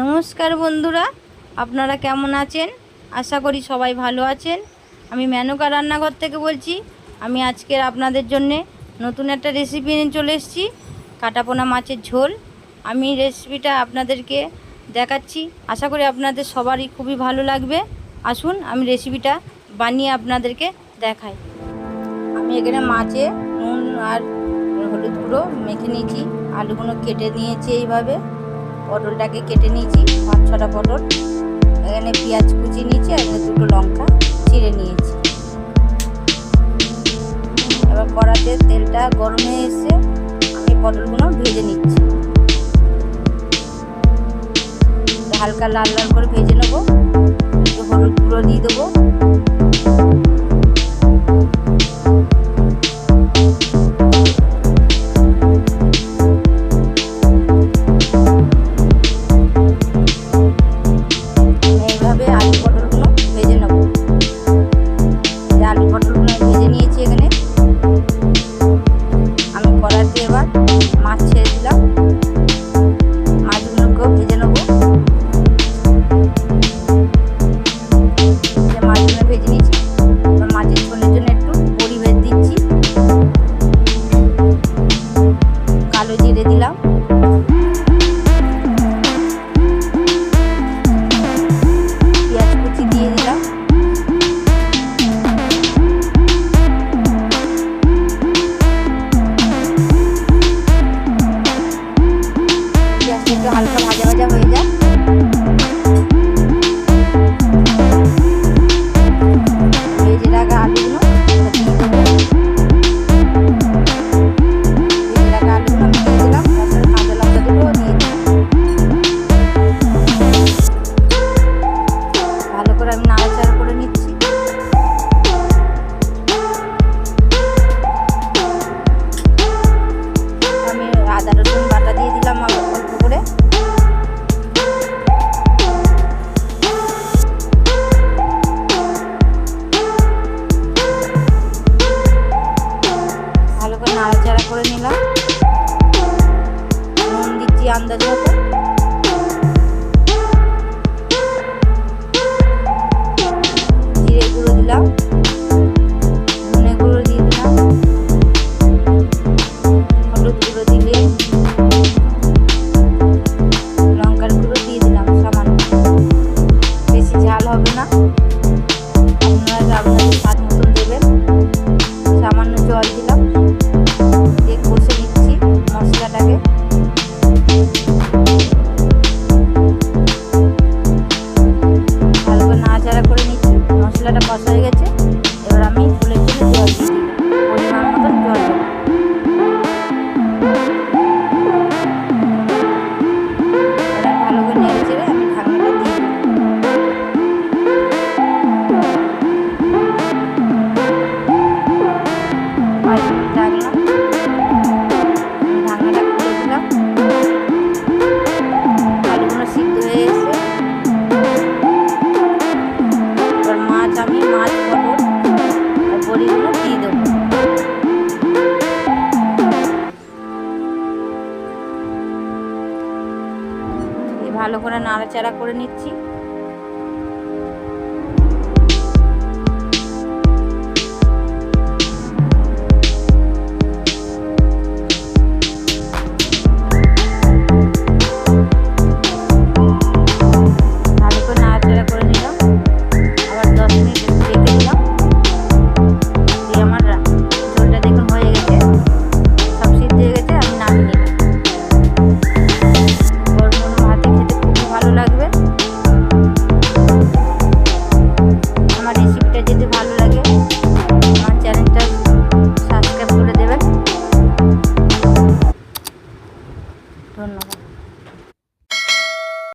নমস্কার বন্ধুরা, আপনারা কেমন আছেন? আশা করি সবাই ভালো আছেন। আমি মেনকা রান্নাঘর থেকে বলছি। আমি আজকের আপনাদের জন্যে নতুন একটা রেসিপি নিয়ে চলে এসেছি, কাটাপোনা মাছের ঝোল। আমি রেসিপিটা আপনাদেরকে দেখাচ্ছি, আশা করি আপনাদের সবারই খুবই ভালো লাগবে। আসুন আমি রেসিপিটা বানিয়ে আপনাদেরকে দেখাই। আমি এখানে মাছে নুন আর হলুদ গুঁড়ো মেখে নিয়েছি, আলুগুলো কেটে নিয়েছি এইভাবে, পটলটাকে কেটে নিয়েছি 5-6টা পটল, এখানে পেঁয়াজ কুচি নিয়েছি আর এখানে 2টো লঙ্কা চিড়ে নিয়েছি। এবার কড়াতে তেলটা গরম হয়ে এসে আমি পটলগুলো ভেজে নিচ্ছি, হালকা লাল লাল করে ভেজে নেবো। একটু হলুদ গুঁড়ো দিয়ে দেবো, হালকা ভাজা ভাজা হয়ে যায়। ভেজে রাখা আলুগুলো দিয়ে দেবো, ভেজে রাখা আলুগুলো আমি দিয়ে দিলাম, তারপরে কাঁচা লঙ্কা দুটো দিয়ে দিলাম। ভালো করে আমি নাড়াচাড়া করে নিচ্ছি। আমি আদা রসুন বাটা দিয়ে দিলাম অল্প করে। ভালো করে নাড়াচাড়া করে নিলাম, নুন দিচ্ছি আন্দাজ মতো, জিরে গুঁড়ো দিলাম, ধনে গুঁড়ো দিয়ে দিলাম, হলুদ গুঁড়ো দিলে, লঙ্কার গুঁড়ো দিয়ে দিলাম সামান্য, বেশি ঝাল হবে না, আপনারা আপনাদের স্বাদ মতন দেবেন। সামান্য জল দিলাম, দিয়ে কষে নিচ্ছি মশলাটাকে। ভালো করে নাড়াচাড়া করে নিচ্ছি, মশলাটা কষা হয়ে গেছে। এবার আমি ফুলের জন্য জল দিয়ে দিলাম, পরিমাণ মতন জল দেবো। ভালো করে নেড়ে চেড়ে আমি ঢাকনাটা দিয়ে দিলাম। ঢাকনাটা খুলে দিলাম, আলুগুলো সিদ্ধ হয়ে এসে এবার আমি মাছ পটল আর বড়িগুলো দিয়ে দেবো। ভালো করে নাড়াচাড়া করে নিচ্ছি।